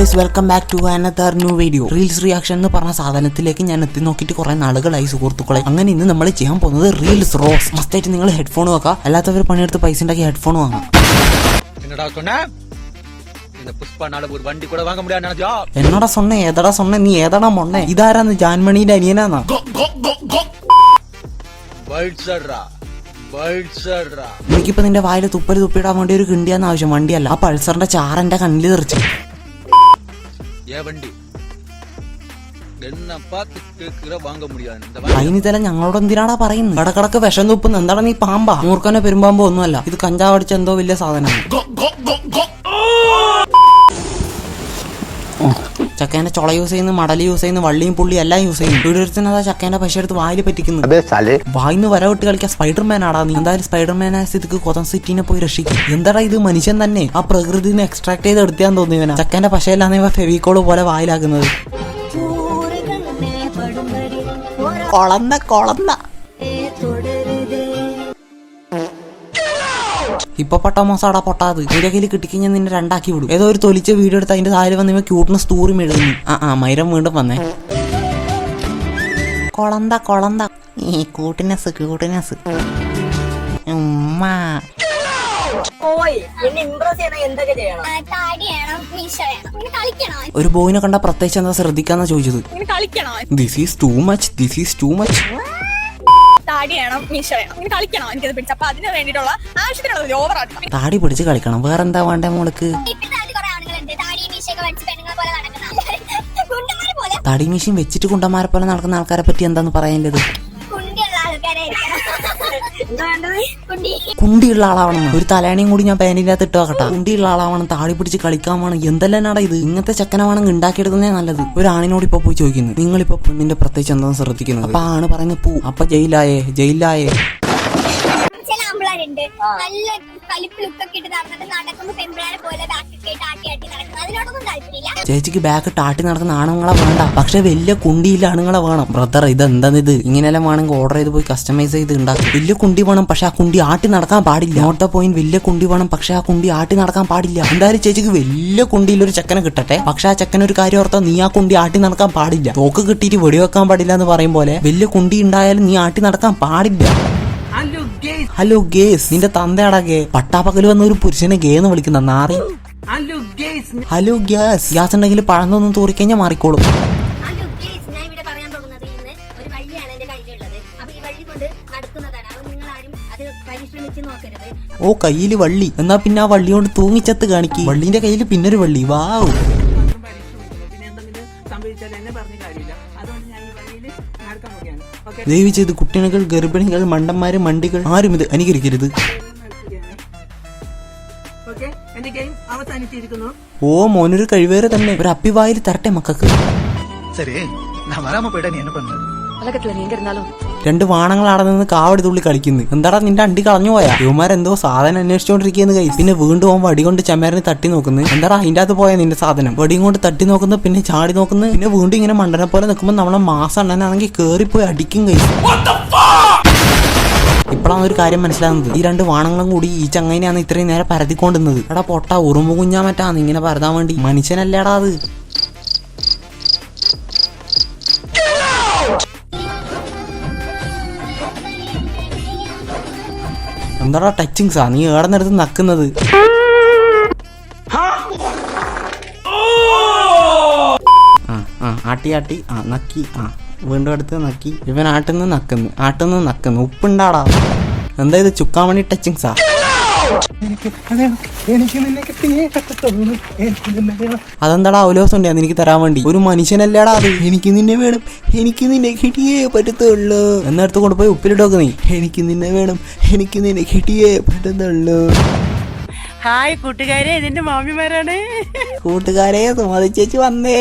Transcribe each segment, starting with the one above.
Guys, welcome back to another new video. Reels reaction എന്ന് പറഞ്ഞ സാധനത്തിലേക്ക് ഞാൻ എത്തി നോക്കിയിട്ട് കുറെ നാളുകളായി സുഹൃത്തുക്കളെ. അങ്ങനെ ഇന്ന് നമ്മൾ ചെയ്യാൻ പോകുന്നത് റീൽസ് റോസ്. മസ്റ്റായിട്ട് നിങ്ങൾ ഹെഡ്ഫോൺ വെക്കാം, അല്ലാത്തവർ പണിയെടുത്ത് പൈസ ഉണ്ടാക്കി ഹെഡ്ഫോൺ വാങ്ങാം. എന്നോടാ സൊണ്ണ, ഏതാടാ സൊണ്ണ, നീ ഏതാടാ മൊണ്ണെ? ഇതാരാന്ന്? ജാൻമണിയുടെ അനിയനാന്നാ? എനിക്കിപ്പോ നിന്റെ വായില് തുപ്പല് തുപ്പിടാൻ വേണ്ടി ഒരു കിണ്ടിയാന്ന് ആവശ്യം, വണ്ടിയല്ല. ആ പൾസറിന്റെ ചാറ് എന്റെ കണ്ണിൽ തെറിച്ചു. അതിന് തല ഞങ്ങളോട് എന്തിനാടാ പറയുന്നത്? കടക്കടക്ക് വിഷം തുപ്പുന്നു. എന്താണ് നീ പാമ്പാ? മൂർക്കനെ പെരുമ്പാമ്പോ ഒന്നുമല്ല, ഇത് കഞ്ചാവ് അടിച്ച എന്തോ വലിയ സാധനമാണ്. ചക്കേന്റെ ചൊള യൂസ് ചെയ്യുന്നു, മടല് യൂസ് ചെയ്യുന്നു, വള്ളിയും പുള്ളി എല്ലാം യൂസ് ചെയ്യുന്നു. വീടൊരുത്തനതാ ചക്കേന്റെ പശ എടുത്ത് വായിൽ പറ്റിക്കുന്നു. വായിന്ന് വര വിട്ട് കളിക്കാൻ സ്പൈഡർമാൻ ആടാ നീ. എന്തായാലും സ്പൈഡർമാൻ ആയ സ്ഥിതിക്ക് കൊതം സിറ്റിനെ പോയി രക്ഷിക്കും. എന്താടാ ഇത്? മനുഷ്യൻ തന്നെ ആ പ്രകൃതിനെ എക്സ്ട്രാക്ട് ചെയ്ത് എടുത്താൻ തോന്നിയവനാ. ചക്കേന്റെ പശയിലാണ് ഇവ ഫെവിക്കോള് പോലെ വായിലാക്കുന്നത്. കൊളന്ന കൊളന്ന ഇപ്പൊ പട്ടാമോസാടാ പൊട്ടാത്. നിന്റെ കയ്യിൽ കിട്ടിക്കഴിഞ്ഞാൽ നിന്നെ രണ്ടാക്കി വിടും. ഏതോ ഒരു തൊലിച്ച വീഡിയോ എടുത്ത് അതിന്റെ താഴെ വന്ന് ഇവ ക്യൂട്ട്നെസ് തൂറി മെഴുകുന്നു. മൈരം വീണ്ടും വന്നേ. കൊളന്ത കൊളന്ത ഈ ക്യൂട്ട്നെസ് ക്യൂട്ട്നെസ്. ഒരു ബോയിനെ കണ്ട പ്രത്യേകിച്ച് എന്താ ശ്രദ്ധിക്കാന്നാ ചോദിച്ചത്. This is too much, this is too much. താടി പിടിച്ച് കളിക്കണം, വേറെന്താ വേണ്ടേ മോൾക്ക്? താടി മീശയും വെച്ചിട്ട് കുണ്ടന്മാരെ പോലെ നടക്കുന്ന ആൾക്കാരെ പറ്റി എന്താന്ന് പറയാനുള്ളത്? കുണ്ടിയുള്ള ആളാവണം. ഒരു തലേണയും കൂടി ഞാൻ പാന്റിന്റെ അകത്ത് ഇട്ട് വെക്കട്ടെ. കുണ്ടിയുള്ള ആളാവണം, താടി പിടിച്ച് കളിക്കാൻ വേണം. എന്തെല്ലാനാടാ ഇത്? ഇങ്ങനത്തെ ചെക്കനാവണം ഉണ്ടാക്കിയെടുക്കുന്നേ നല്ലത്. ഒരു ആണിനോട് ഇപ്പൊ പോയി ചോദിക്കുന്നു, നിങ്ങളിപ്പോ പെണ്ണിന്റെ പ്രത്യേകിച്ച് എന്താന്ന് ശ്രദ്ധിക്കുന്നത്? അപ്പൊ ആണ് പറയുന്നത് പൂ. അപ്പൊ ജയിലായേ ജയിലായേ. ചേച്ചിക്ക് ബാക്ക് ടാട്ടി നടക്കുന്ന ആണുങ്ങളെ വേണ്ട, പക്ഷെ വലിയ കുണ്ടിയില്ല ആണുങ്ങളെ വേണം. ബ്രദർ ഇതെന്താ ഇത്? ഇങ്ങനെയെല്ലാം വേണമെങ്കിൽ ഓർഡർ ചെയ്ത് പോയി കസ്റ്റമൈസ് ചെയ്ത് ഉണ്ടാക്കും. വലിയ കുണ്ടി വേണം, പക്ഷെ ആ കുണ്ടി ആട്ടി നടക്കാൻ പാടില്ല. Note point. വലിയ കുണ്ടി വേണം, പക്ഷെ ആ കുണ്ടി ആട്ടി നടക്കാൻ പാടില്ല. എന്തായാലും ചേച്ചിക്ക് വലിയ കുണ്ടിയിൽ ഒരു ചെക്കനെ കിട്ടട്ടെ, പക്ഷെ ആ ചെക്കൻ ഒരു കാര്യം ഓർത്താ, നീ ആ കുണ്ടി ആട്ടി നടക്കാൻ പാടില്ല. തോക്ക് കിട്ടിയിട്ട് വെടിവെക്കാൻ പാടില്ല എന്ന് പറയും പോലെ വലിയ കുണ്ടി ഉണ്ടായാലും നീ ആട്ടി നടക്കാൻ പാടില്ല. ഹലോ ഗേസ്, നിന്റെ തന്തയാടാ ഗേ. പട്ടാപ്പകല് വന്ന ഒരു പുരുഷനെ ഗേ എന്ന് വിളിക്കുന്ന നാറി. Hello gas. ഗ്യാസ് ഉണ്ടെങ്കിൽ പഴന്നൊന്നും തൂറിക്കഴിഞ്ഞാൽ മാറിക്കോളും. ഓ, കയ്യില് വള്ളി. എന്നാ പിന്നെ ആ വള്ളി കൊണ്ട് തൂങ്ങിച്ചത്ത് കാണിക്കും. വള്ളിന്റെ കയ്യിൽ പിന്നൊരു വള്ളി. വാവ്. ദയവ് ചെയ്ത് കുട്ടികൾ, ഗർഭിണികൾ, മണ്ടന്മാര്, മണ്ടികൾ ആരും ഇത് അനുകരിക്കരുത്. ഓ, മോനൊരു കഴിവേറെ തന്നെ. ഒരു അപ്പിവായിൽ തരട്ടെ മക്കൾക്ക്. രണ്ട് വാണങ്ങൾ അവിടെ നിന്ന് കാവടി തുള്ളി കളിക്കുന്നു. എന്താടാ നിന്റെ അണ്ടി കളഞ്ഞു പോയാ? യുവമാരെന്തോ സാധനം അന്വേഷിച്ചോണ്ടിരിക്കുന്നു കൈ. പിന്നെ വീണ്ടും അവൻ വടി കൊണ്ട് ചമേരനെ തട്ടി നോക്കുന്നു. എന്താടാ അതിന്റെ അകത്ത് പോയാ നിന്റെ സാധനം? വടിയും കൊണ്ട് തട്ടി നോക്കുന്നു, പിന്നെ ചാടി നോക്കുന്നു, പിന്നെ വീണ്ടും ഇങ്ങനെ മണ്ടനെ പോലെ നിൽക്കുമ്പോൾ നമ്മളെ മാസം അണ്ണനാണെങ്കിൽ കേറിപ്പോയി അടിക്കും കൈ. ഇപ്പോഴാണ് ഒരു കാര്യം മനസ്സിലാകുന്നത്. ഈ രണ്ട് വാണങ്ങളും കൂടി ഈ ചങ്ങനെയാണ് ഇത്രയും നേരം പരതിക്കൊണ്ടിരുന്നത്. എടാ പൊട്ട ഉറുമ്പ് കുഞ്ഞാ മറ്റാന്ന് ഇങ്ങനെ പരതാൻ വേണ്ടി. മനുഷ്യനല്ലേടാ അത്. എന്താടാ ടച്ചിങ്സാ? നീ ഏടന്നെടുത്ത് നക്കുന്നത്? ആട്ടി ആട്ടി നക്കി. വീണ്ടും അടുത്ത് നക്കി. ഇവൻ ആട്ടുന്ന് നക്കുന്നു. ഉപ്പുണ്ടാടാ. എന്താ ഇത്? ചുക്കാമണി ടച്ചിങ്സാ? അതെന്താടാ അവലോസം ഉണ്ടാ എനിക്ക് തരാൻ വേണ്ടി? ഒരു മനുഷ്യനല്ലേടാ അത്. എനിക്ക് നിന്നെ വേണം, എനിക്ക് നിന്നെ കിട്ടിയേ പറ്റത്തുള്ളൂ. എന്നടുത്ത് കൊണ്ടുപോയി ഉപ്പിലിട്ടോക്ക് നീ. എനിക്ക് നിന്നെ വേണം, എനിക്ക് നിന്നെ കിട്ടിയേ പറ്റത്തുള്ളൂ. ഹായ് കൂട്ടുകാരെ, ഇതിന്റെ മാമിമാരാണ്. കൂട്ടുകാരെ, സുമതി ചേച്ചി വന്നേ.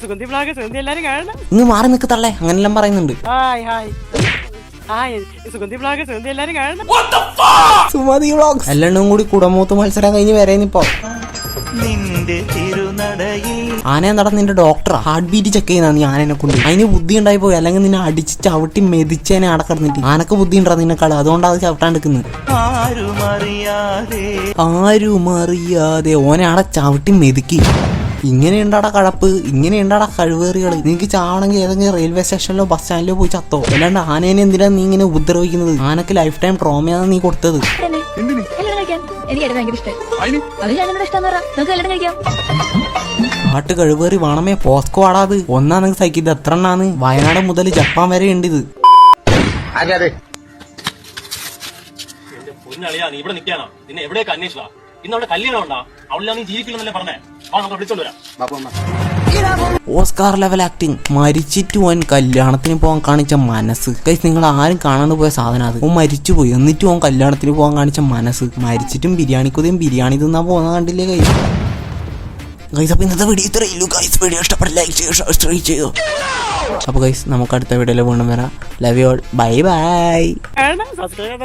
സുഗന്ധി വ്ളോഗ്, സുഗന്ധി എല്ലാരും കാണണം. ഇന്ന് മാറി നിൽക്കത്തള്ളേ, അങ്ങനെല്ലാം പറയുന്നുണ്ട്. സുഗന്ധി വ്ളോഗ്, സുഗന്ധി എല്ലാരും കാണണം. സുമതി വ്ളോഗ്സ് എല്ലാം കൂടി കുടമൂത്ത് മത്സരം കഴിഞ്ഞ് വരേന്നിപ്പോ. നിന്റെ തിരുനടയിൽ ആന എന്താ നിന്റെ ഡോക്ടറാ? ഹാർട്ട് ബീറ്റ് ചെക്ക് ചെയ്യുന്ന നീ ആനനെ കൊണ്ട്? അതിന് ബുദ്ധി ഉണ്ടായി പോയി, അല്ലെങ്കിൽ നിന്നെ അടിച്ച് ചവിട്ടി മെതിച്ചേനെ അടക്കിടന്നിട്ട്. ആനക്ക് ബുദ്ധി ഉണ്ടാ നിന്നെക്കാളും, അതുകൊണ്ടാണ് ചവിട്ടാണ്ടിരിക്കുന്നത്. ആരും അറിയാതെ ഓനെ അവിടെ ചവിട്ടി മെതിക്കി. ഇങ്ങനെയുണ്ടാടാ കഴപ്പ്, ഇങ്ങനെയുണ്ടാടാ കഴിവേറികള്. നിനക്ക് ചാവണമെങ്കിൽ ഏതെങ്കിലും റെയിൽവേ സ്റ്റേഷനിലോ ബസ് സ്റ്റാൻഡിലോ പോയി ചത്തോ. അല്ലാണ്ട് ആനേനെ എന്തിനാ നീ ഇങ്ങനെ ഉപദ്രവിക്കുന്നത്? ആനക്ക് ലൈഫ് ടൈം ട്രോമയാണ് നീ കൊടുത്തത്. കാട്ട് കഴിവേറി വേണമേ പോസ്കോ ആടാത്. ഒന്നാ നിങ്ങൾക്ക് സഹിക്കുന്നത് എത്ര എണ്ണാന്ന്? വയനാട് മുതൽ ജപ്പാൻ വരെ ഉണ്ട് ഇത്. നീ ഇവിടെ നിൽക്കാനോ? നിന്നെ എവിടെയൊക്കെ അന്വേഷിച്ചാ? ഇന്ന് അവിടെ കല്യാണം ഉണ്ടാ? അവിടെ നീ ജീവിക്കില്ലെന്നല്ലേ പറഞ്ഞേ? നമുക്ക് വിളിച്ചോണ്ട് വരാം. Oscar level acting. മരിച്ചിട്ട് ഓൻ കല്യാണത്തിന് പോകാൻ കാണിച്ച മനസ്സ്. ഗൈസ്, നിങ്ങൾ ആരും കാണാണ്ട് പോയ സാധനം അത്. ഓൻ മരിച്ചുപോയി, എന്നിട്ടും ഓൻ കല്യാണത്തിന് പോകാൻ കാണിച്ച മനസ്സ്. മരിച്ചിട്ടും ബിരിയാണിക്കുതയും ബിരിയാണി തിന്നാ പോകുന്ന കണ്ടില്ലേ ഗൈസ്? ഗൈസ്, അപ്പൊ ഇന്നത്തെ വീഡിയോ ഇത്രയുള്ളൂ ഗൈസ്. വീഡിയോ ഇഷ്ടപ്പെട്ട ലൈക്ക് ചെയ്യുക, സബ്സ്ക്രൈബ് ചെയ്യുക. അപ്പൊ ഗൈസ്, നമുക്ക് അടുത്ത വീഡിയോയിൽ വീണ്ടും വരാം. Love you all. Bye bye. Subscribe